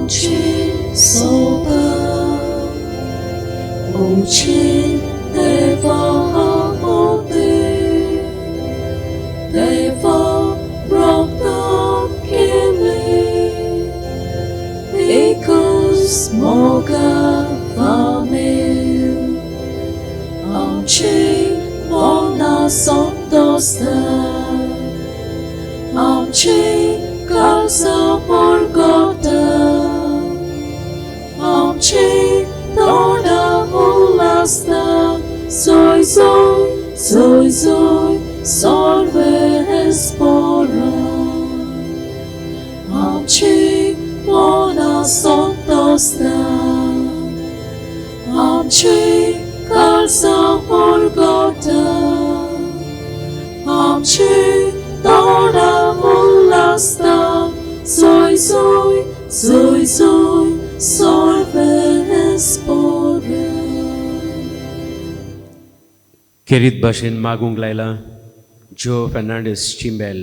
全所得，無錢地方無地，地方落得堅利 ，because 無家發明，昂起我那所多實，昂起高手無覺得。Toda mulasta, soy, solve espora. Amchi, mona sontosta. Amchi, calza morgota. Amchi, toda mulasta, soy, solve espora. Querido Bashin Magung Laila, Joe Fernandez Chimbel,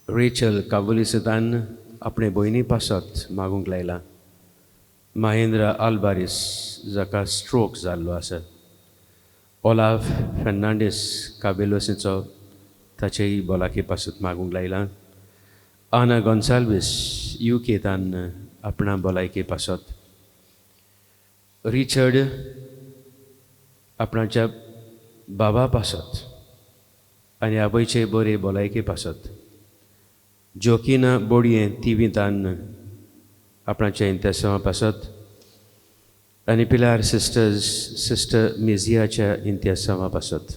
Rachel Kavulisudan, अपने बहिणी पासत मागूंक लायला. महेंद्र आल्बारिस जाका stroke जाल्लो आसा. Olaf Fernandes काबेलोसीचो ताचेय बोलाकी पासत मागूंक लायला. आना गोन्साल्वीस यूकेतान आपणा भलायके पासत. रिचर्ड आपणाच्या बाबा पासत आनी आवयचे बरे भलायके पासत. जोकीना बोडये तिवीतान आपणाच्या इंतेसांवा पासत आनी पिलार सिस्टर मिजियाच्या इंतेसांवा पासत.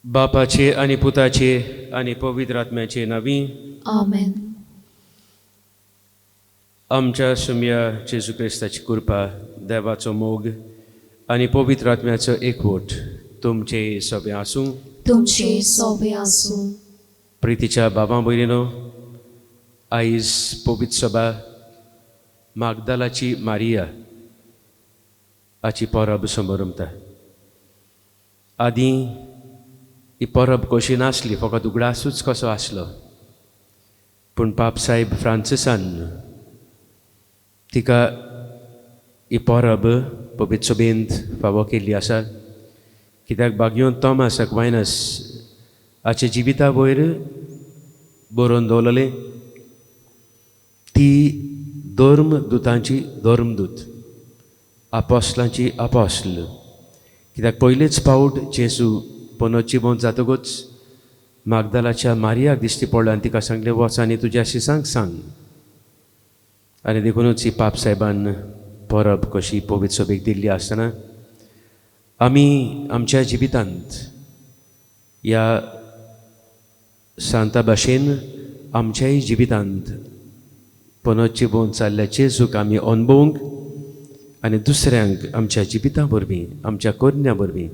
बापाचे आनी पुताचे आनी पवित्र आत्म्याचे नावी आमेन. आमच्या सुम्या जेजू क्रिस्ताची कृपा, देवाचो मोग आनी पवित्र आत्म्याचो एकवट तुमचे सोबे आसूं. तुमचे सोबे आसूं. प्रितीच्या बाबा भयणीनो, आयज पवित्र सभा मागदालाची मारिया हाची परब समारंभता. आदीं ही परब कशी नासली, फकत उगडासूच कसो आसलो. पूण पाप साहेब फ्रांसिसान तिका ही परब पवित्र सभेंत फावो केल्ली आसा. कित्याक बागयोन थॉमस अक्वायनस हाच्या जिविता वयर बरोवन दवरलें, ती धर्मदुतांची धर्मदूत, आपोस्लांची आपोस्ल. कित्याक पयलेच फावट जेजू पुनर्जिवन जातकूच मागदालाच्या मारियाक दिश्टी पडलो आनी तिका सांगलें, वच आनी तुज्या शिसांक सांग. आनी देखूनच ही पाप साहेबान परब कशी पवित्र सभेक दिल्ली आसतना आमी आमच्या जिवितांत ह्या सांता भाशेन आमच्याय जिवितांत पुनर्जिवन जाल्ल्या जेजूक आमी अनुभवंक आनी दुसऱ्यांक आमच्या जिवितां वरवीं, आमच्या कन्या वरवीं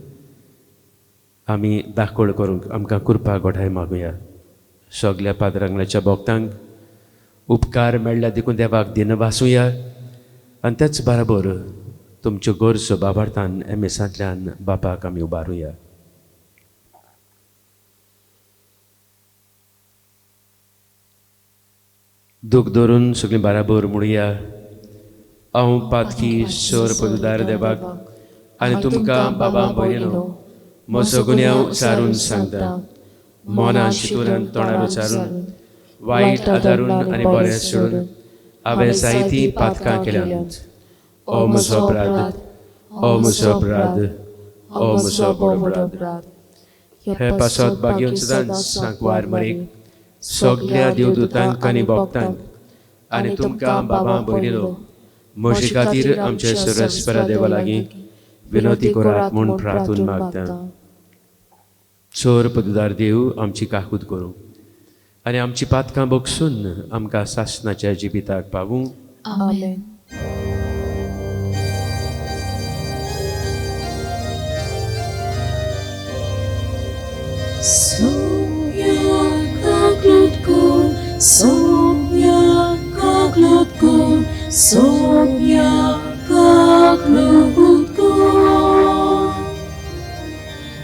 आमी दाखोळ करूंक आमकां कृपा घोडाय मागुया. सगल्या पाद्रांगणाच्या भक्तांक उपकार मेळ्ळ्या देखून देवाक दिन वासूया. आनी त्याच बरोबर तुमच्यो गरजो बाबार्थान एमेसांतल्यान बापाक आमी उबारुया. दूख धरून सगळीं बराबर म्हणुया. हांव पातकी सर पदुदार देवाक आनी तुमकां बाबा भयणीनो म्हजो गुन्यांव चारून सांगता. मनान चिंतून तोंडार उच्चारून वायट आदारून आनी बरें सोडून हांवें जायतीं पातकां केल्यांत. ओ म्हजो अपराध, ओ म्हजो अपराध, ओ म्हजो अपराध. हे पासत बागयोन सदांच सांकवार मरेक सगल्या देवदूतांक आनी भक्तांक आनी तुमकां बाबा भयणीनो म्हजे खातीर आमचे सर्वेस्परा देवा लागीं विनोदी करात म्हूण प्रार्थून मागता. चोर पदुदार देव आमची काकूत करूं आनी आमची पातकां बगसून आमकां सासणाच्या जिविताक पावूं. आमेन.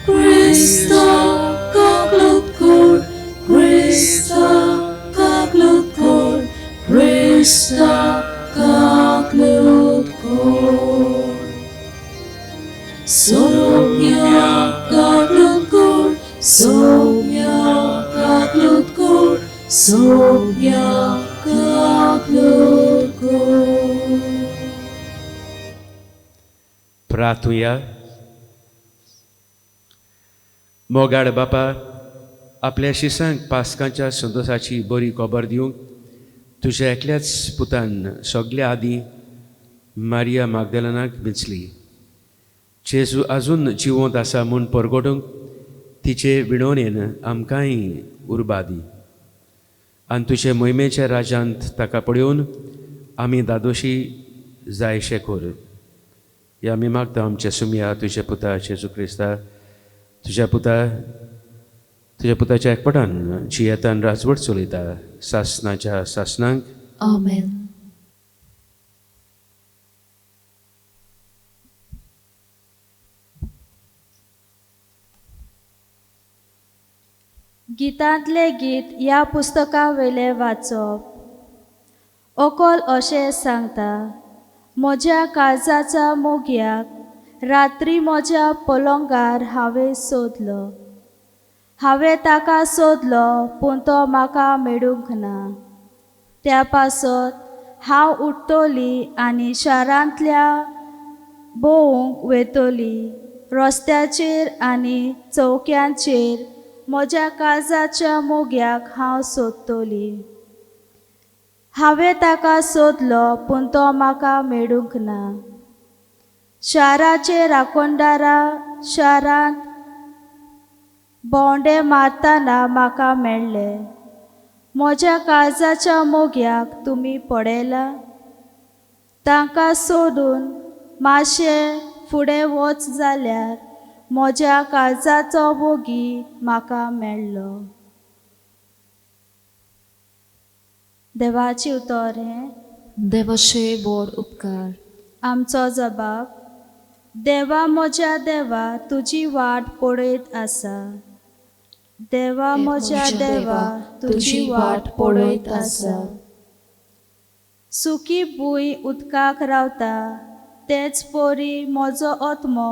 Krista, सोप्याकालोको प्रार्थूया. मोगाड बापा, आपल्या शिसांक पास्कांच्या संतोशाची बरी खबर दिवंक तुज्या एकल्याच पुतान सगळ्या आदीं मारिया मागदलेनाक वेंचली. जेजू आजून जिवंत आसा म्हूण परगटूंक तिचे विणवणेन आमकांय उर्बा दी. आनी तुजे मोहिमेच्या राजांत ताका पळयोवन आमी दादोशी जायशे कोर. या आमी मागता आमच्या सुमया तुज्या पुता जेजू क्रिस्ता, तुज्या पुताच्या एकपटान जियेतान राजवट चलयता सासनाच्या सासनांक. आमेन. गितांतले गीत ह्या पुस्तका वयले वाचप. ओकोल अशें सांगता, म्हज्या काळजाच्या मोग्याक रात्री म्हज्या पलंगार हांवें सोदलो. हांवें ताका सोदलो पूण तो म्हाका मेळूंक ना. त्या पासत हांव उठतली आनी शारांतल्या भोवूंक वेतली. रस्त्याचेर आनी चौक्यांचेर म्हज्या काळजाच्या मोग्याक हांव सोदतली. हांवें ताका सोदलो पूण तो म्हाका मेळूंक ना. शाराचे राखणदारा शारांत भोंवडे मारतना म्हाका मेळ्ळे. म्हज्या काळजाच्या मोग्याक तुमी पळयला. तांकां सोडून मातशें फुडें वच जाल्यार म्हज्या काळजाचो मोगी म्हाका मेळ्ळो. देवाची उतोरें. देवाचे बोड उपकार. आमचो जबाब. देवा म्हज्या देवा तुजी वाट पळयत आसा. देवा म्हज्या देवा तुजी वाट पळयत आसा. सुकी भूंय उदकाक रावता तेच परी म्हजो आत्मो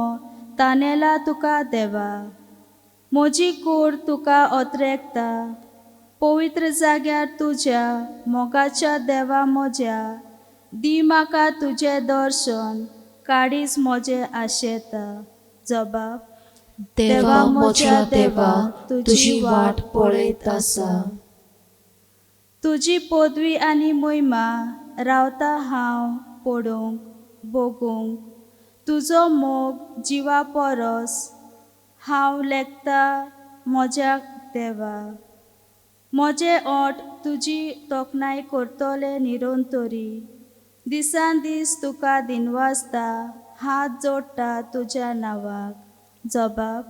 तानेला तुका देवा. म्हजी कूड तुका ओतरेकता. पवित्र जाग्यार तुज्या मोगाच्या देवा म्हज्या दी म्हाका तुजें दर्शन. काडीच म्हजें आशेता. जबाब. देवा म्हज्या देवा तुजी वाट पळयत आसा. तुजी पदवी आनी मोहिमा रावता हांव पळोवंक भोगूंक. तुजो मोग जिवा परस हांव लेखता म्हज्या देवा. म्हजे ओठ तुजी तोखणाय करतले निरंतरी. दिसान दीस तुका दिनवासता हात जोडटा तुज्या नांवाक. जबाब.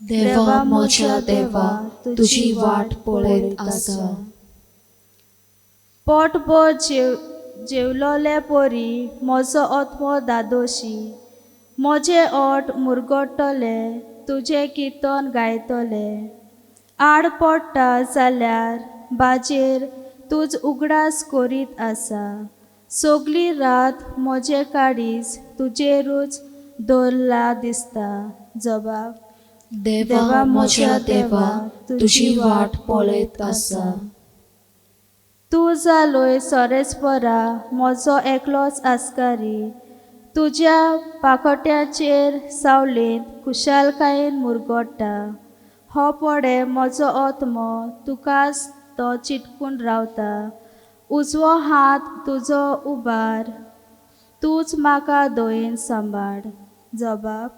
देवा म्हज्या देवा तुजी वाट पळयत आसा. पोटभर जेवलोले परी म्हजो आत्मो दादोशी. म्हजे ओठ मुरगडटले तुजें किर्तन गायतले. आड पडटा जाल्यार बाजेर तुज उगडास करीत आसा. सगळी रात म्हजें काळीज तुजेरूच दवरला दिसता. जबाब. देवा म्हज्या देवा तुजी वाट पळयत आसा. तूं जालोय सोरेस्परा म्हजो एकलोच आस्कारी. तुज्या पाखोट्याचेर सावळेंत खुशालकायेन मुरगडटा. हो पडे म्हजो आत्मो तुकाच तो चिटकून रावता. उजवो हात तुजो उबार तूच म्हाका दोयेन सांबाळ. जबाब.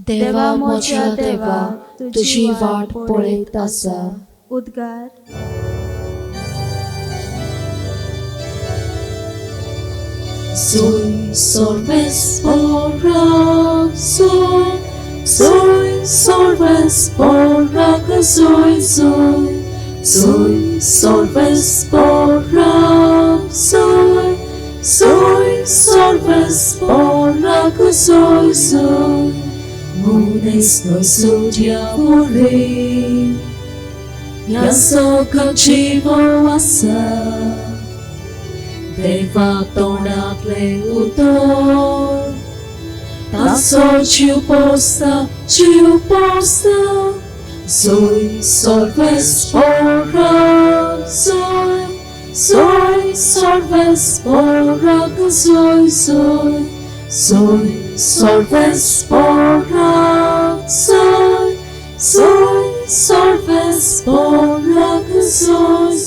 देवा म्हज्या देवा तुजी वाट पळयत आसा. उद्गार. Soy solves porra, soy solves porra, que soy solves porra, soy solves porra, que soy Munes noi sudia morir, ya so kachivo asa. Deva tornat leutor, ta so ciu posta, soy solves porra, Vespora que soy, Sol Vespora, Sol Vespora que soy.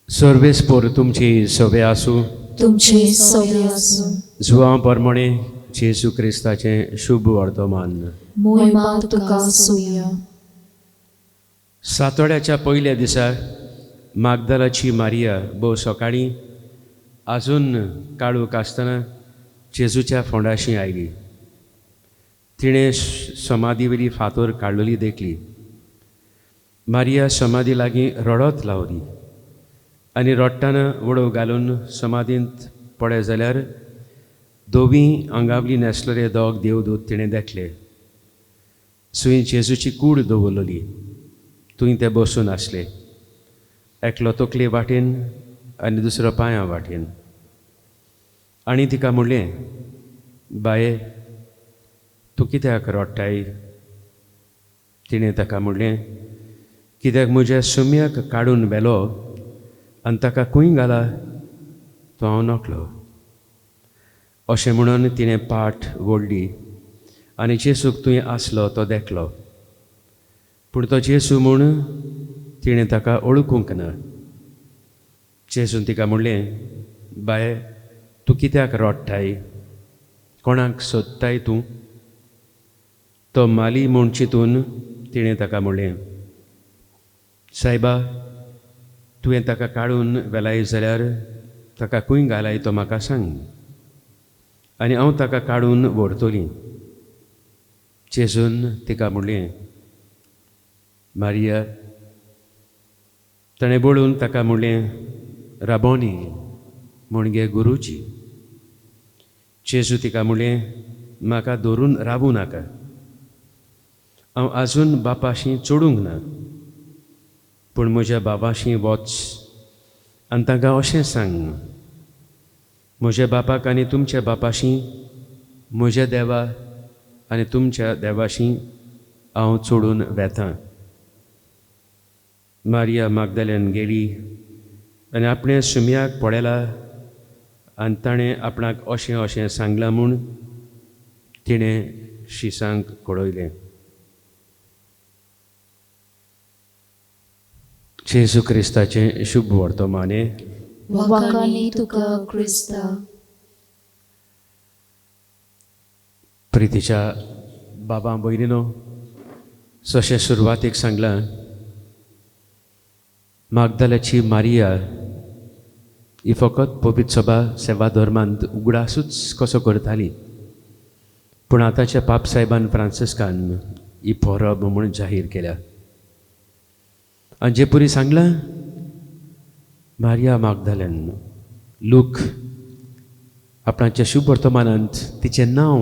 सर्वेस्पोर तुमची सवे आसूं. तुमचे सवे आसूं. जुवां परमणे जेजू क्रिस्ताचें शुभ वर्तमान. मोहिमा तुका आसूं. सातोड्याच्या पयल्या दिसा मागदलाची मारिया भोव सकाळीं आजून काळोख आसतना जेजूच्या फोंडाशी आयली. तिणें समाधीवेली फातर काडलेली देखली. मारिया समाधी लागीं रडत लावली आनी रडटाना वडो घालून समाधींत पडे जाल्यार दोवीं आंगावली न्हेसलेले दोग देवदूत तिणें देखले. सुई जेजूची कूड दवरलेली. थंय ते बसून आसले, एकलो तकले वाटेन आनी दुसरो पांयां वाटेन. आनी तिका म्हणलें, बाये, तूं कित्याक रडटाय? तिणें ताका म्हणलें, कित्याक म्हज्या सुम्याक काडून व्हेलो आनी ताका खंय घाला तो हांव नकलो. अशें म्हणून तिणें पाट ओडली आनी जेजूक थंय आसलो तो देखलो. पूण तो जेजू म्हूण तिणें ताका वळखूंक ना. जेजून तिका म्हणलें, बाये, तूं कित्याक रडटाय? कोणाक सोदताय तूं? तो माली म्हूण चिंतून तिणें ताका म्हणलें, सायबा, तुवें ताका काडून व्हेलाय जाल्यार ताका खंय घालाय तो म्हाका सांग, आनी हांव ताका काडून व्हरतलीं. जेजून तिका म्हणलें, मारिया. ताणें बोळून ताका म्हणलें, राबोनी, म्हणजे गुरुजी. जेजू तिका म्हणलें, म्हाका धरून राबूं नाका. हांव आजून बापाशी चोडूंक ना. पूण म्हज्या बाबाशी वच आनी तांकां अशें सांग, म्हज्या बापाक आनी तुमच्या बापाशी, म्हज्या देवा आनी तुमच्या देवाशी हांव चोडून वेतां. मारिया मागदलेन गेली आनी आपणे सुम्याक पळयला आनी ताणें आपणाक अशें अशें सांगलां म्हूण तिणें शिसांक कळयलें. जेजू क्रिस्ताचें शुभ वर्तमाने. वखाणी तुका क्रिस्ता. प्रितीच्या बाबा भयणीनो, जशें सुरवातेक सांगलां, मागदलाची मारिया ही फकत पवित्र सभा सेवा धर्मांत उगडासूच कसो करताली, पूण आतांच्या पाप सायबान फ्रांसिस्कान ही परब म्हूण जाहीर केल्या. आनी जे परी सांगलां, मारिया मागदलेन लोक आपणाच्या शुभ वर्तमानांत तिचें नांव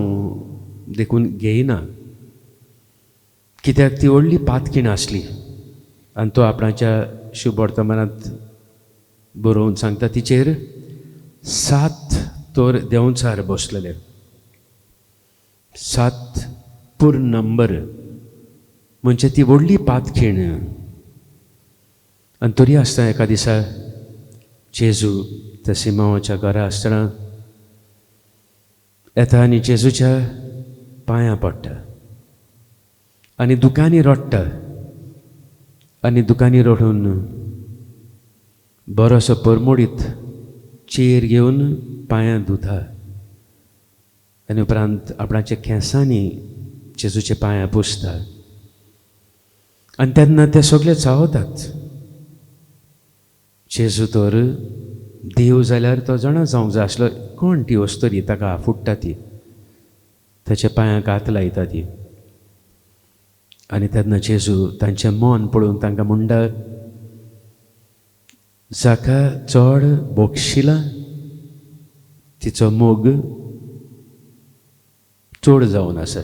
देखून घेयना, कित्याक ती व्हडली पातकीण आसली. आनी तो आपणाच्या शुभ वर्तमानांत बरोवन सांगता, तिचेर 7 तोर देंवचार बसलेले. 7 पूर्ण नंबर म्हणजे ती व्हडली पातखीण. आनी तरी आसतना एका दिसा जेजू त्या सिमावाच्या घरा आसतना येता आनी जेजूच्या पांयां पडटा आनी दुकानी रडटा. आनी दुकानी रडून बरोसो परमोडीत चेर घेवन पांयां धुता आनी उपरांत आपणाच्या केंसांनी जेजूचे पांयां पुसता. आनी तेन्ना ते सगळे चावतात. जेजू तर देव जाल्यार तो जाणा जावंक जाय आसलो, कोण ती वस्तरी ताका फुट्टा ती, ताच्या पांयाक हात लायता ती. आनी तेन्ना जेजू तांचें मन पळोवन तांकां म्हणटा, जाका चड बोगशिला तिचो मोग चड जावन आसा.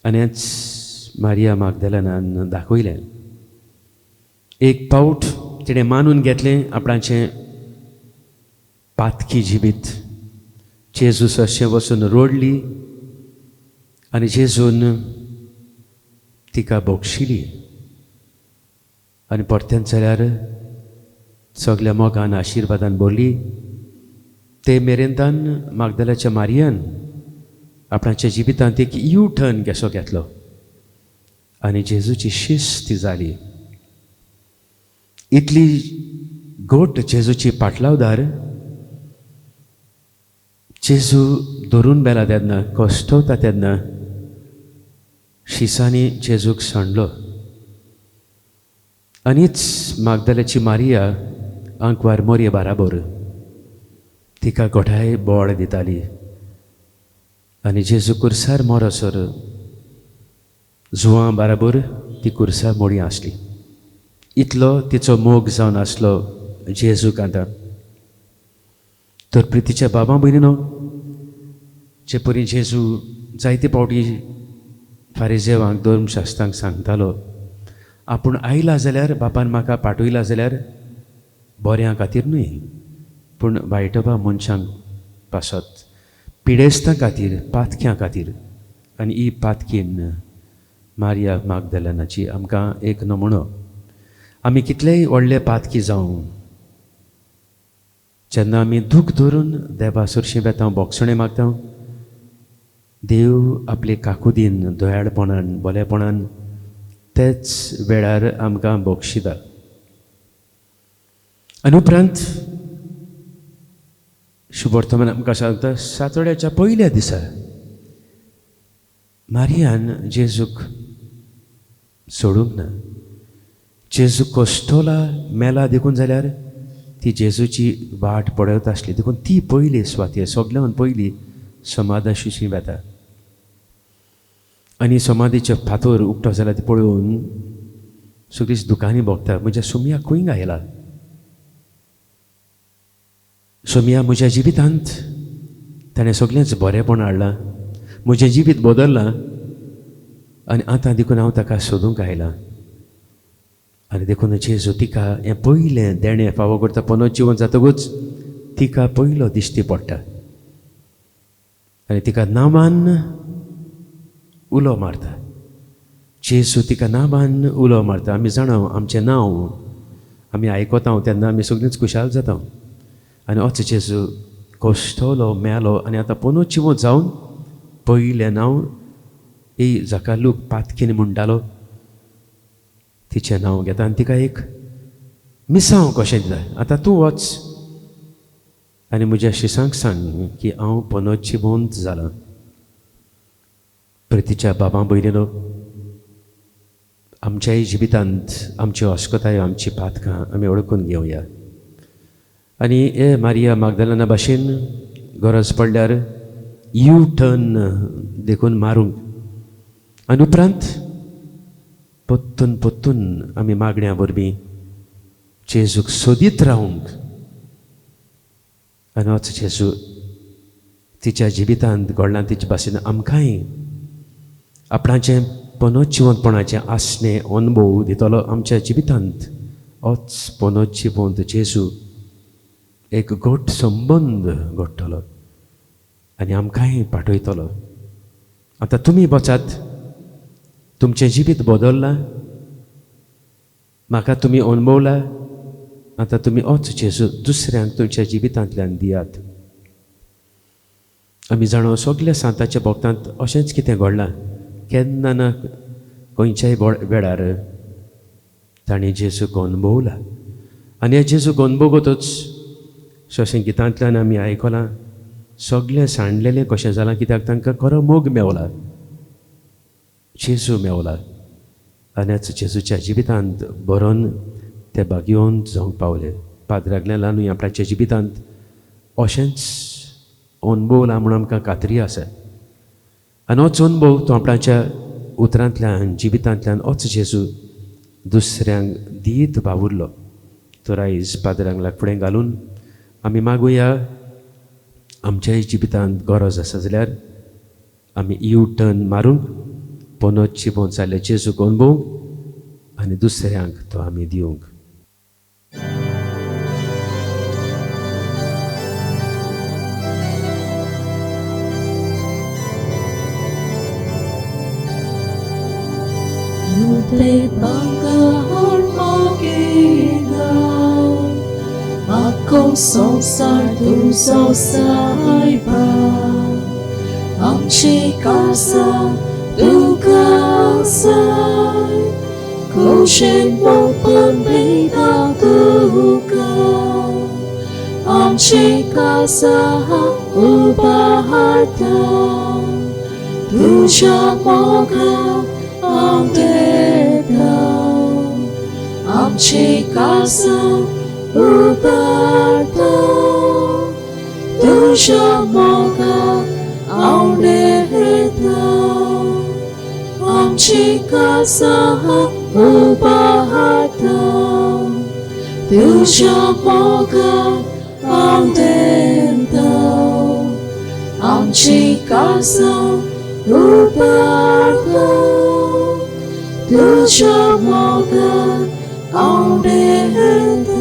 आनी हेंच मारिया मागदलेनान दाखयलें. एक पावट तिणें मानून घेतलें आपणाचें पातकी जिबीत. जेजू अशें वचून रडली आनी जेजून तिका बोगशिली. आनी परतेंच जाल्यार सगल्या मोगान आशिर्वादान बोरली ते मेरेंतान मागदलाच्या मारियान आपणाच्या जिवितांत एक यू टर्न कसो घेतलो आनी जेजूची शिस्त जाली. इतली गोट जेजूची पाटलावदार जेजू धरून बेला तेन्ना कश्टवता तेन्ना शिसांनी जेजूक सांडलो आनीच मागदलाची मारिया आंकवार मोरये बाराबर तिका गोठाय बोड दिताली आनी जेजू कुर्सार मोरसर जुवां बाराबर ती कुर्सार मोडी आसली. इतलो तिचो मोग जावन आसलो जेजूक आतां. तर प्रितीच्या बाबा भयणीनो, जे परी जेजू जायते पावटी फारिजेवांक धर्मशास्त्रांक सांगतालो, आपूण आयला जाल्यार बापान म्हाका पाठयला जाल्यार बऱ्या खातीर न्हय पूण वायटोबा मनशांक पासत, पिडेस्तां खातीर, पातक्यां खातीर. आनी ही पातकीन मारिया मागदलेनाची आमकां एक नमुनो. आमी कितलेय व्हडले पातकी जावं, जेन्ना आमी दूख धरून देवा सुरशें बेता बोगसणे मागता, देव आपले काकुदीन दोयाळपणान बोलेपणान तेच वेळार आमकां बोगशिता. आनी उपरांत शुभवर्तमान आमकां सांगता, सातोड्याच्या पयल्या दिसा मारियान जेजूक सोडूंक ना. जेजू कश्टोला मेला देखून जाल्यार ती जेजूची वाट पळयत आसली देखून ती पयली स्वाती सगळ्यान पयली समाधाशी वेता. आनी समाधीचे फातर उक्तो जाल्यार ती पळोवन सगळींच दुकानी भोगता, म्हज्या सोमया खंय गायला, सोमया म्हज्या जिवितांत ताणें सगळेंच बरेंपण हाडलां, म्हजें जिवीत बदल्लां आनी आतां देखून हांव ताका सोदूंक आयलां. आनी देखून जेजू तिका हें पयलें देणें फावो करता. पोनोत जिवन जातकूच तिका पयलो दिश्टी पडटा आनी तिका नांवान उलो मारता. जेजू तिका नांवान उलो मारता. आमी जाणा आमचें नांव आमी आयकता तेन्ना आमी सगळींच खुशाल जाता. आनी होच जेजू कश्टलो मेलो आनी आतां पोनोत जिवन जावन पयलें नांव ही जाका लोक पातकीन म्हणटालो तिचें नांव घेता आनी तिका एक मिसांव कशें दिता. आतां तूं वच आनी म्हज्या शिसांक सांग की हांव पोनोत जिवंत जालां. प्रितीच्या बाबा भयणीनो, आमच्याय जिवितांत आमची अस्कोतायो आमची पातकां आमी ओळखून घेवया आनी हे मारिया मागदलेना भाशेन गरज पडल्यार यू टर्न देखून मारूंक आनी उपरांत पोत्तून पोत्तून आमी मागण्या वरवीं जेजूक सोदीत रावंक आनी होच जेजू तिच्या जिवितांत घडलां तिचे भाशेन आमकांय आपणाचें पोनोत जिवंतपणाचें आसणें अनुभव दितलो आमच्या जिवितांत. होच पोनोत जिवंत जेजू एक गोट संबंद घडटलो आनी आमकांय पाठयतलो. आतां तुमी वचात, तुमचें जिवीत बदल्लां, म्हाका तुमी अणभवला, आतां तुमी होच जेजू दुसऱ्यांक तुमच्या जिवितांतल्यान दियात. आमी जाणो सगल्या सांताच्या भक्तांत अशेंच कितें घडलां. केन्ना ना खंयच्याय वेळार ताणें जेजूक अणभवला आनी हे जेजूक अणभवतच जशें गितांतल्यान आमी आयकलां सगळें सांडलेलें कशें जालां, कित्याक तांकां खरो मोग मेवला, जेजू मेवला आनी जेजूच्या जिवितांत बरोवन ते भाग्यवंत जावंक पावले. पाद्रागलें ल्हानूय आपणाच्या जिवितांत अशेंच अणभवला म्हूण आमकां खात्री आसा आनी होच अणभव तो आपणाच्या उतरांतल्यान जिवितांतल्यान होच जेजू दुसऱ्यांक दीत वावुरलो. तर आयज पाद्रांगलाक फुडें घालून आमी मागुया, आमच्याय जिवितांत गरज आसा जाल्यार आमी यू टर्न मारूंक पोनोत जिवंत जाल्ले जेजूक अणभवूंक आनी दुसऱ्यांक तो आमी दिवंक. Lute bangga hormat kita संसार तुजो सायबा आमची कासा तुका जाय कुशीन मोपन बेगा तुका आमची कासा उबारता तुझ्या मोगात हांव देता आमची कासा उबारता तुझ्या मोगात हांव देता आमची कासा उबारता तुझ्या मोगात हांव देता आमची कासा उबारता तुझ्या मोगात हांव देता.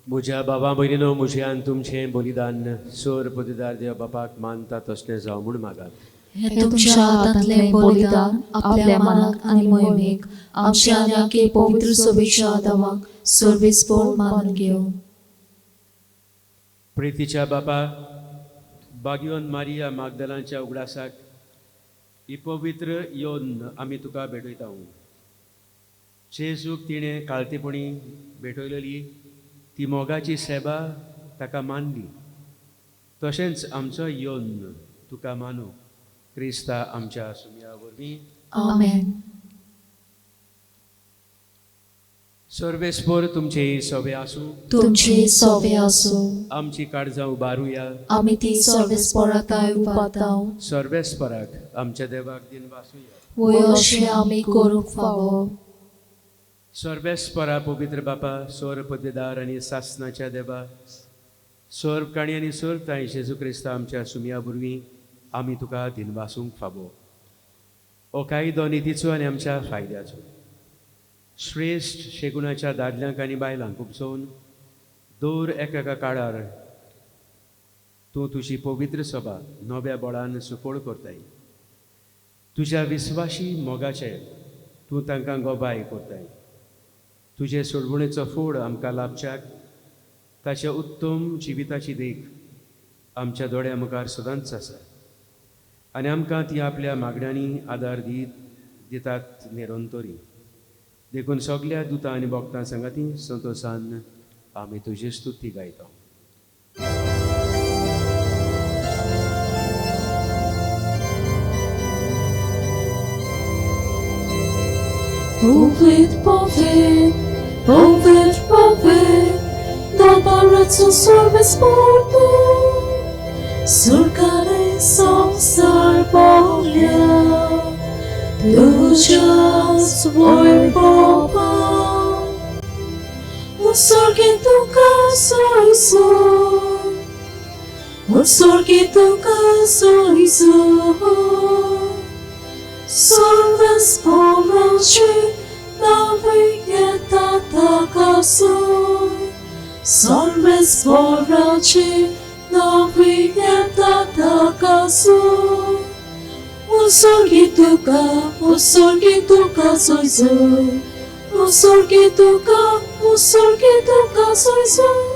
म्हज्या बाबा भयणीनो म्हजें तुमचें बलिदान सोर पददार देव बापाक मानता तसलें जावं म्हूण मागात. हे तुमच्या हातांतलें बलिदान आपल्या मनाक आनी मोहिमेक आमच्या आनी आख्खे पवित्र सभेच्या आदामाक सर्वेस्पर मानून घेवं. प्रितीच्या बापा भाग्यवान मारिया मागदलांच्या उगडासाक ही पवित्र येवन आमी तुका भेटयता. जेजूक तिणें काळतेपणी भेटयलेली ती मोगाची सेवा ताका मानली तशेंच आमचो येवन तुका मानू क्रिस्ता आमच्या सुमया वरवीं. आमेन. सर्वेस्पर तुमचे सवे आसूं. तुमचे सवे आसूं. आमची काळजां उबारुया. आमी ती सर्वेस्पराताय उबारताव. सर्वेस्पराक आमच्या देवाक दिन वासुया. वय अशें आमी करूंक फावो. सर्वेस्परा पवित्र बापा सोर पदवेदार आनी सासनाच्या देवा सोर काणी आनी सोर ताई जेजू क्रिस्ता आमच्या सुमया वरवीं आमी तुका दिन वासूंक फावो. हो कायदो नितीचो आनी आमच्या फायद्याचो श्रेश्ठ शेगुणाच्या दादल्यांक आनी बायलांक उपसोवन दर एका काळार तूं तुजी पवित्र सभा नव्या बळान सुपोळ करताय. तुज्या विस्वाशी मोगाचे तूं तांकां गोबाय करताय. तुजे सोडवणेचो फोड आमकां लाभच्याक ताच्या उत्तम जिविताची देख आमच्या दोळ्या मुखार सदांच आसा आनी आमकां ती आपल्या मागण्यांनी आदार दितात निरंतरी. देखून सगळ्या दुतां आनी भक्तां सांगाती संतोशान आमी तुजी स्तुती गायता. Powiedz, dobaracą सर्वेस्पर surkany संसार Boga तुझ्या स्वयंपाका usargi tuka soiso usargi tuka soiso सर्वेस्पराची nawieta taka soy सर्वेस्पराची nawieta taka soy usargi tuka soy soy usargi tuka soy soy.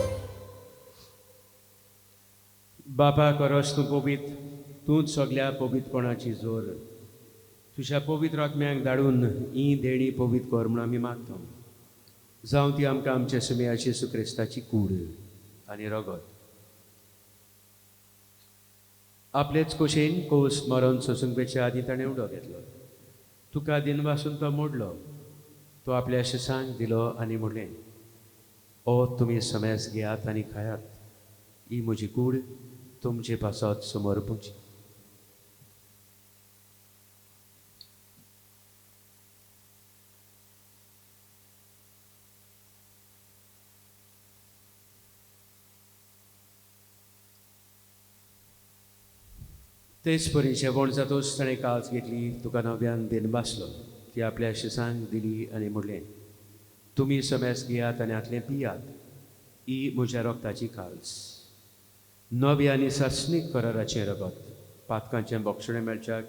बापा करोस तूं पवित तूंच सगळ्या पवित्रपणाची जोर. तुज्या पवित्र आत्म्याक धाडून ही देणी पवित्र कर म्हूण आमी मागता. जावं ती आमकां आमच्या सुमयाची येशू क्रिस्ताची कूड आनी रगत आपलेच कुशीन कोस मरण सोसूंक पेक्षा आदीं ताणें उडो घेतलो. तुका दिन वासून तो मोडलो. तो आपल्या शिसांक दिलो आनी म्हणलें ओ तुमी समेस घेयात आनी खायात. ही म्हजी कूड तुमचे पासत समर्पूची. तेच परी जेवण जातोच ताणें काळज घेतली. तुका नव्यान दिन बासलो. ती आपल्या शिसांक दिली आनी म्हणलें तुमी समेस घेयात आनी हातलें पियात. ही म्हज्या रोगताची काळज. नवे आनी सासणीक कराराचें रगत पातकांचें बोक्षणें मेळच्याक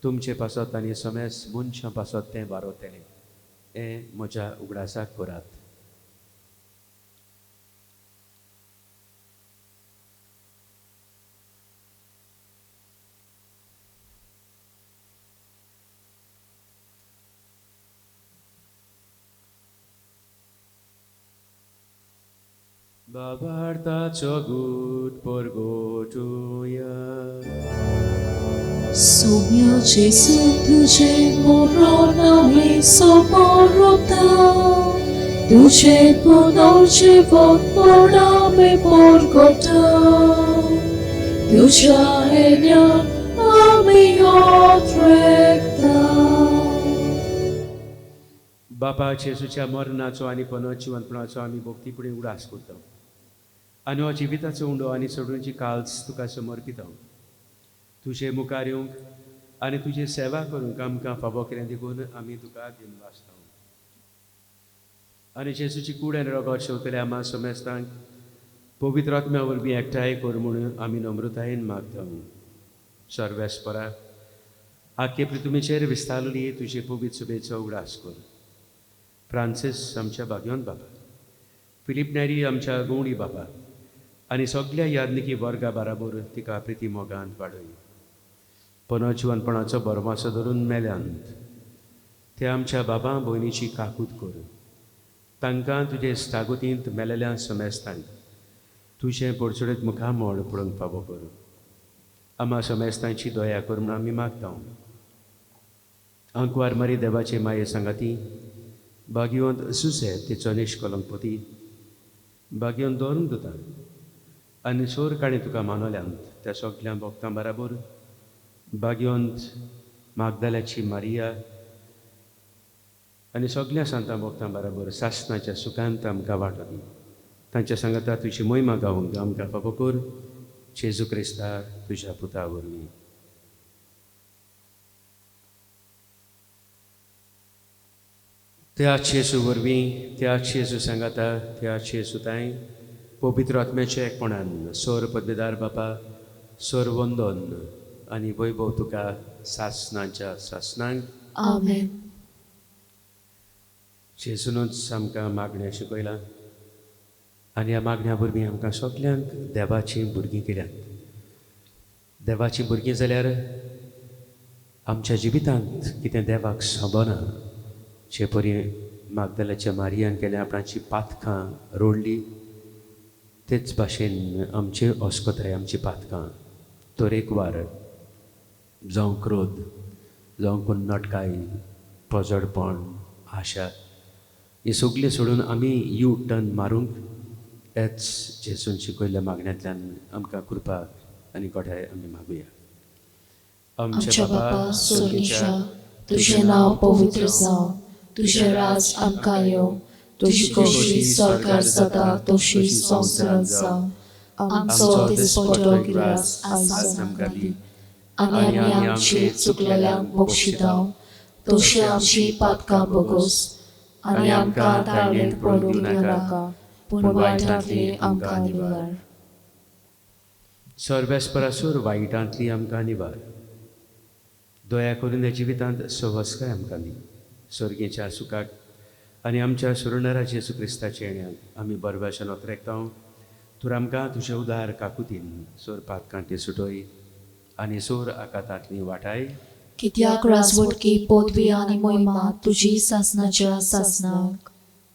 तुमचे पासत आनी समेस मनशां पासत तें वारोतेलें. हें म्हज्या उगडासाक करात. Babartacho gut porgotuya. Sumio Jesu तुझे moronawi soporota, tuझे punożywot moramy porgota, tuझ्या ह्याने आम्ही odrekta. बापा जेसूच्या मरणाचो आनी पुनर्जीवनपणाचो आमी भक्ती फुडें उडास करता आनी हो जिविताचो उंडो आनी सोडूंची काल्स तुका समर्पिता. तुजे मुखार येवंक आनी तुजी सेवा करूंक आमकां फावो कितें देखून आमी तुका दिन वाचता. आनी जेसूची कूड आनी रगत शेवतले आम्हा समेस्तांक पवित्र आत्म्या वरवीं एकठांय कर म्हणून आमी नम्रतायेन मागता. सर्वेस्परा आख्खे पृथ्वीचेर विस्तारली तुजे पवित्र सभेचो उडास कर. फ्रांसीस आमच्या भाग्यवंत बाबा, फिलीप नॅरी आमच्या गवंडी बाबा आनी सगळ्या यादनिकी वर्गा बराबर तिका प्रिती मोगांत वाडय. पुनर्जीवनपणाचो बरमासो धरून मेल्यांत ते आमच्या बाबा भयणीची काकूट कर. तांकां तुजे स्थागुतींत मेलेल्या समेस्तांक तुजें परचुडेत मुखार मोड पडोवंक फावो कर. आम्हा समेस्तांची दया कर म्हूण आमी मागता. अंकवार मरी देवाचे माये सांगाती, भाग्यवंत सुसे तिचो निश्कलंकपती, भाग्यवंत दोन दुता आनी सोर काणी तुका मानवल्यांत त्या सगळ्या भक्तां बराबर भाग्यवंत मागदाल्याची मारिया आनी सगळ्या सांतां भक्तां बराबर सासणाच्या सुखांत आमकां वांटो दी. तांच्या सांगाता तुजी महिमा गावंक आमकां फावो कर. जेजू क्रिस्ता तुज्या पुता वरवीं. त्या जेजू वरवीं, त्या जेजू सांगाता, त्या जेजू ताई पवित्र आत्म्याच्या एकपणान सोर पदवेदार बापा, सोर वंदन आनी वैभव तुका सासणाच्या सासणांक. आमेन. जेजूनच आमकां मागणें शिकयलां आनी ह्या मागण्या वरवीं आमकां सगल्यांक देवाचीं भुरगीं केल्यात. देवाचीं भुरगीं जाल्यार आमच्या जिवितांत कितें देवाक सबना जे परी मागदलाच्या मारियान केलें आपणाची पातकां रोडली, तेच भाशेन आमचे अस्कोताय आमची पातकां तरेकवार जावं क्रोध, जावं कोण नटकाय, पोजडपण, आशा, ही सगळी सोडून आमी यू टर्न मारूंक हेच जेसून शिकयल्ल्या मागण्यांतल्यान आमकां कृपा आनी कोठाय आमी मागुया. आमच्या बापा स्वर्गीच्या, तुझें नांव पवित्र जावं, तुझें राज आमकां येवं, तुजी कशी स्वर्गार जाता तशी संवसारांत जावं. आमचो दिसपट्टो गिरास आयज आमकां दी आनी आमी आमची चुकलेल्यांक बक्षितांव, तशी आमची पातकां बगोस आनी आमकां ताळयेंत पडूंक नाका, पूण वायटांतली आमकां निवार. सर्वेस्परासूर वायटांतली आमकां निवार. दया करून ह्या जिवितांत सहजकाय आमकां दी. स्वर्गेच्या सुखाक आनी आमच्या सुरणारा जेजू क्रिस्ताच्या येण्याक आमी बरभाशेन ओतरेकता. तूं आमकां तुजें उदार काकुतीन सोर पातकांटी सुटोय आनी सोर आकातांतली वाटाय. कित्याक राजवटकी पदवी आनी मोहिमा तुजी सासणाच्या सासणाक.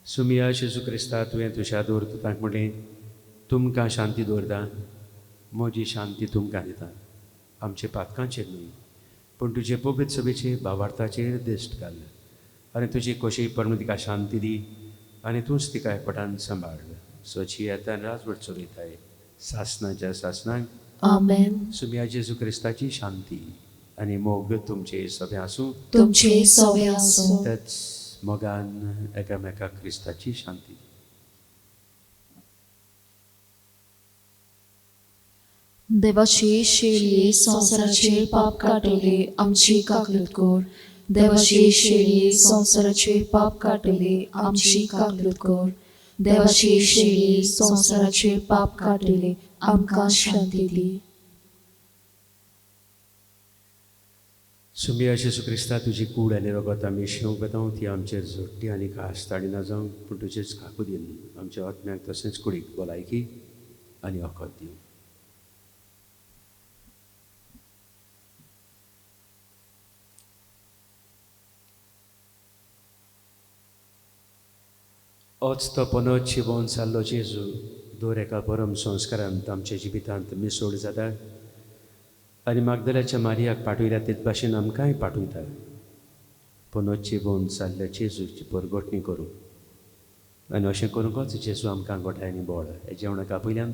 सुमिया जेजू क्रिस्ता तुवें तुज्या दवरतांक म्हणलें, तुमकां शांती दवरता, म्हजी शांती तुमकां दिता. आमचे पातकांचेर न्हय पूण तुजे पवित्र सभेचे भावार्थाचेर दिश्ट घाल आनी तुजी कशी पडून तिका शांती दी आनी तूंच तिका एकपटान सांबाळ. सोची येता राजवट चलयताय सासणाच्या सासणांक. आमेन. सुमिया जेजू क्रिस्ताची शांती आनी मोग तुमचे सभे आसूं. तुमचे सवे आसूं. तेच मोगान एकामेकाक क्रिस्ताची शांती. देवाची शेळये संवसाराचे पाप काटले आमची काकलूत कर. देवाची शेळये संवसाराचे पाप काटले आमची काकलूत कर. देवाची शेळये संवसाराचे पाप काटले आमकां शांती दी. सुमिया जेजू क्रिस्ता तुजी कूड आनी रगत आमी शेवंक येता ती आमचेर जोडटी आनी खास ताडी ना जावं पूण तुजेच काकू दिन आमच्या आत्म्याक तशेंच कुडीक भलायकी आनी वखद दी. होच तो पुनर्जीवन जाल्लो जेजू दर एका परम संस्कारांत आमच्या जिवितांत मिसळ जाता आनी मागदलाच्या मारयाक पाठयल्या तेच भाशेन आमकांय पाठयता पुनोच्ची भोवन जाल्ल्या जेजूची परगोटणी करूं आनी अशें करूंकच जेजू आमकां गोठायनी बोळ हे जेवणाका पयल्यान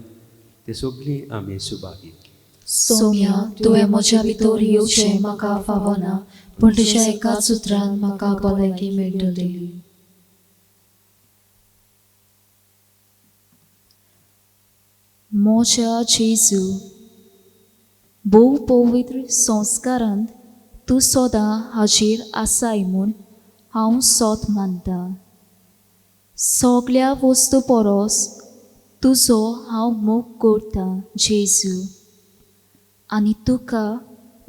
ते सगळीं आमी सुभागी. सोम्या तुवें म्हज्या भितर येवचें म्हाका फावना पूण तुज्या एकाच उतरान म्हाका भलायकी मेळटली. मोच्या जेजू भोव पवित्र संस्कारांत तूं सदां हाजीर आसाय म्हूण हांव सोत मानतां. सगळ्या वस्तू परस तुजो हांव मोग करतां जेजू आनी तुका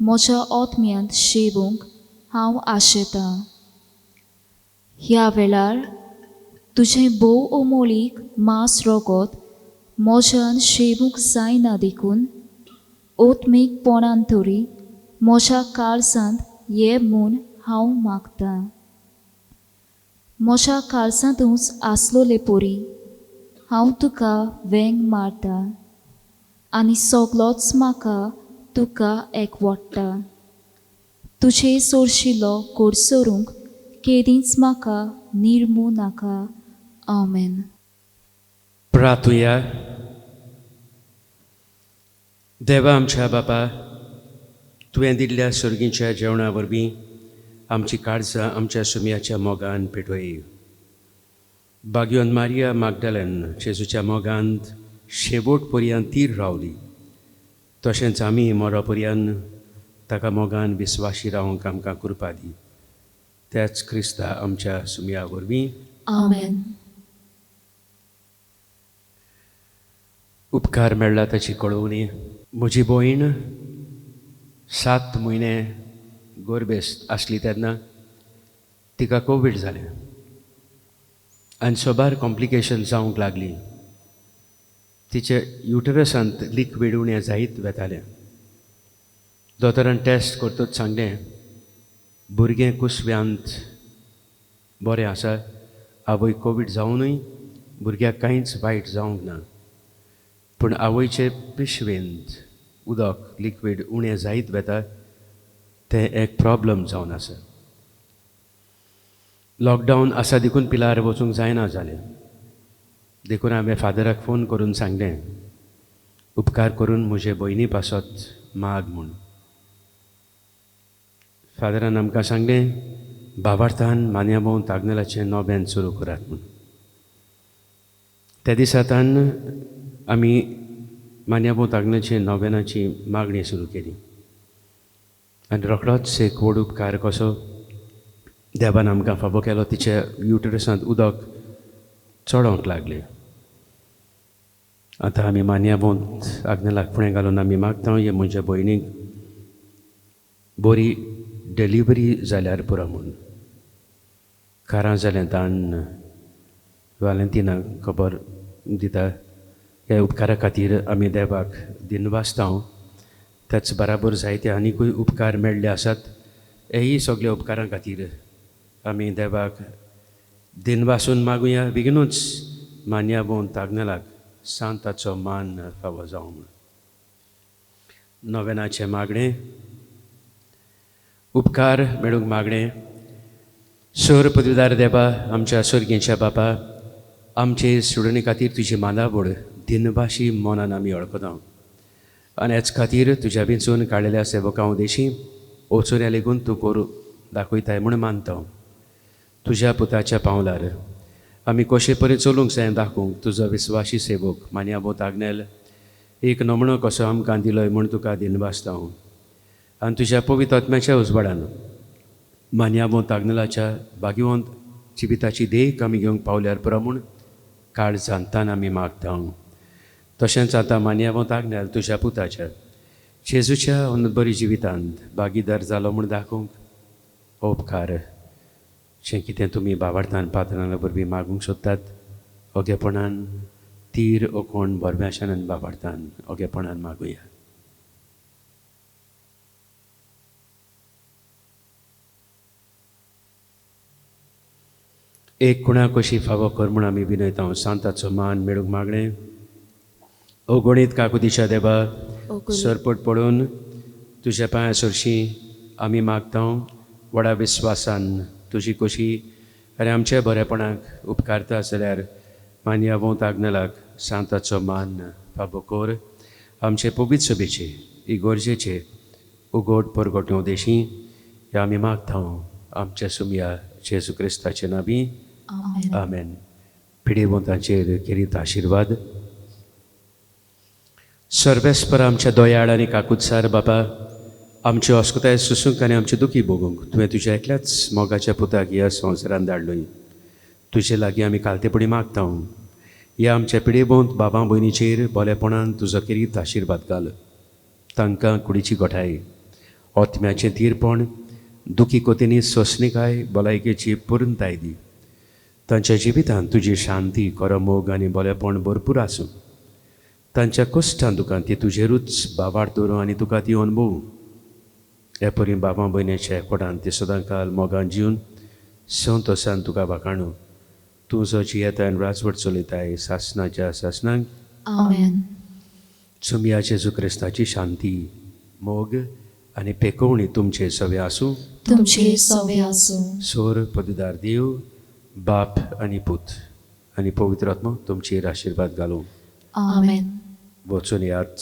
म्हज्या आत्म्यांत शेवूंक हांव आशेतां. ह्या वेळार तुजें भोव अमोलीक मांस रगत म्हज्यान शेवूंक जायना देखून ओत्मीकपणान तरी म्हज्या काळजांत ये म्हूण हांव मागतां. म्हज्या काळजांतूच आसलोले परी हांव तुका वेंग मारतां आनी सगळोच म्हाका तुका एकवटता. तुजे सोरशिल्लो कोडसरूंक केदींच म्हाका निर्मू नाका. आमेन. प्रार्थुया. देवा आमच्या बापा, तुवें दिल्ल्या सर्गीच्या जेवणा वरवीं आमची काळजां आमच्या सुमयाच्या मोगान पेटोय. भाग्यवान मारिया मागदलेन जेजूच्या मोगांत शेवट पर्यंत तीर रावली तशेंच आमी मरो पर्यंत ताका मोगान विस्वाशी रावंक आमकां कृपा दी. त्याच क्रिस्ता आमच्या सुमया वरवीं. आमेन. उपकार मेळ्ळा ताची कळवणी. म्हजी भयण 7 म्हयने गोरबेस्त आसली तेन्ना तिका कोवीड जालें आनी सोबार कॉम्प्लिकेशन जावंक लागली. तिचे युटरसांत लिक्वीड उणें जायत वेतालें. दोतोरान टेस्ट करतच सांगलें भुरगें कुसव्यांत बरें आसा, आवय कोवीड जावनूय भुरग्याक कांयच वायट जावंक ना, पूण आवयचे पिशवेंत उदक लिक्वीड उणें जायत वेता तें एक प्रॉब्लम जावन आसा. लॉकडावन आसा देखून पिलार वचूंक जायना जालें. देखून हांवें फादराक फोन करून सांगलें उपकार करून म्हजे भयणी पासत माग म्हूण. फादरान आमकां सांगलें भावार्थान मान्याभाव ताग्नलाचें नोबेन सुरू करात म्हूण. त्या दिसांतान आमी मान्याभाव ताग्नलाचे नोबेनाची मागणी सुरू केली आनी रोखडोच एक व्हड उपकार कसो देवान आमकां फावो केलो. तिच्या युटरसांत उदक चोडोंक लागलें. आतां आमी मान्याभाव आग्नेलाक फुडें घालून आमी मागता हे म्हज्या भयणीक बरी डिलिव्हरी जाल्यार पुरो म्हूण. कारां जालें तान वालेंतिनाक खबर दिता. ह्या उपकारा खातीर आमी देवाक दिनवासता. त्याच बराबर जायते आनीकूय उपकार मेळ्ळे आसात. हेय सगळ्या उपकारां खातीर आमी देवाक दिनवासून मागुया. बेगीनूच मान्याभाव ताग्नलाक सांताचो मान फावो जावं म्हूण. नोवेनाचें मागणें. उपकार मेळूंक मागणें. सर पदवीदार देवा आमच्या सर्गेच्या बापा, आमचे सुडणे खातीर तुजी मालावड दिनभाशी मनान आमी अळकता आनी हेच खातीर तुज्या वेंचून काडिल्ल्या सेवकां उदेशी ओचोऱ्या लेगून तूं करूं दाखयताय म्हूण मानता. तुज्या पुताच्या पावलार आमी कशे परेन चलूंक जाय दाखोवंक तुजो विस्वाशी सेवक मान्याभाव ताग्नेल एक नमणो कसो आमकां दिलोय म्हूण तुका दिनवासता. आनी तुज्या पवित्र आत्म्याच्या उजवाडान मान्याभाव ताग्नेलाच्या भाग्यवंत जिविताची देख आमी घेवंक पावल्यार पुरो म्हूण काळ जाणतान आमी मागता. तशेंच आतां मान्याभाव ताग्नेल तुज्या पुताच्या जेजूच्या बरी जिवितांत भागीदार जालो म्हूण दाखोवंक हो उपकार जें कितें तुमी भावार्थान पात्रांना वरवीं मागूंक सोदतात ओगेपणान तीर ओकोण बरव्याशान भावार्थान ओगेपणान मागुया. एक कुणा कशी फावो कर म्हूण आमी विनयता. सांताचो मान मेळूंक मागणें. अवगणीत काकुतीच्या देवा ओगोली सरपट पडून तुझ्या पांया सरशी आमी मागता व्हडा विस्वासान तुजी कशी आनी आमच्या बरेपणाक उपकारता जाल्यार मान्या वोंताग्नलाक सांताचो मान फाबो कोर आमचे पवित्र सभेचे इगोर्जेचे उगोड परगोट्यो देशी हे आमी मागता आमच्या सुमया जेजू क्रिस्ताचे नांवी आमेन. आमेन. पिडेवंतांचेर किरीत आशिर्वाद. सर्वेस्पर आमच्या दोयाळ आनी काकुत्सार बाबा आमची अस्कोताय सुसूंक आनी आमची दुखी भोगूंक तुवें तुज्या एकल्याच मोगाच्या पुताक ह्या संवसारांत धाडलोय. तुजे लागीं आमी कालतेपणी मागता ह्या आमच्या पिडेवंत बाबा भयणीचेर बोलेपणान तुजो किरीत आशिर्वाद घाल. तांकां कुडीची गोठाय ओतम्याचें तीरपण दुखी कोतींनी सोंसणीकाय भलायकेची पुर्णताय दी. तांच्या जिवितांत तुजी शांती करमोग आनी बोलेपण भरपूर आसूं. तांच्या कश्टां दुखां ती तुजेरूच बाबाड दवरूं आनी तुका ती अनुभवूं. हे परी बाबा भयणीच्या एकवटान ती सदां काल मोगान जिवन संतोशान तुका वाखाणू. तूं जो जियेताय राजवट चलयताय सासणाच्या सासणांक आमेन. सुमया जेजू क्रिस्ताची शांती मोग आनी पेकोवणी तुमचे सवे आसूं. तुमचे सवे आसूं. सोर पदुदार देव बाप आनी पूत आनी पवित्र आत्मा तुमचेर आशिर्वाद घालूं. आमेन. वचून यात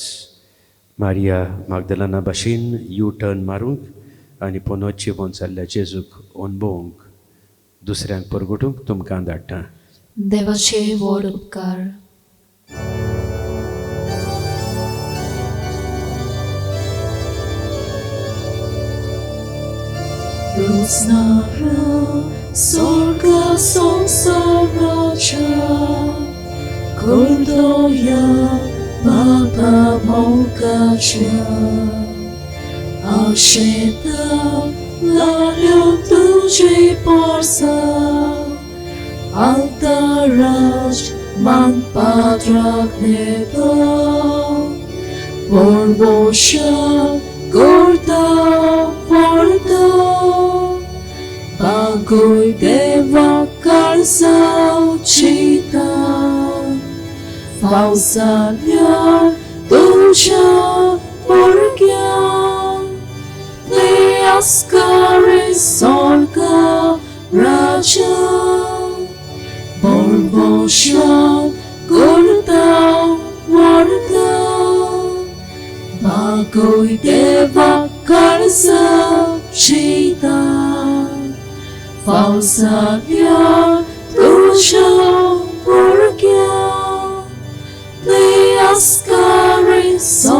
मारिया मागदलाना भाशेन यू टर्न मारूंक आनी पुनोच जिवन जाल्ल्या जेजूक अनुभवूंक दुसऱ्यांक परगटूंक तुमकां धाडटा. देवाचे व्हड उपकार. Roznara sorga संसाराच्या करतोया बाबा मोगाच्या आशेता लाल्या तुझे Porsa altaraj man patrak neto Borbosha gorda vorda Bagoy deva karzał cita Fausalia dusza porgia Ty askary solka raja Borbosha gorda vorda Bagoy deva karzał cita Fausalia dusza porgia Ty askary solka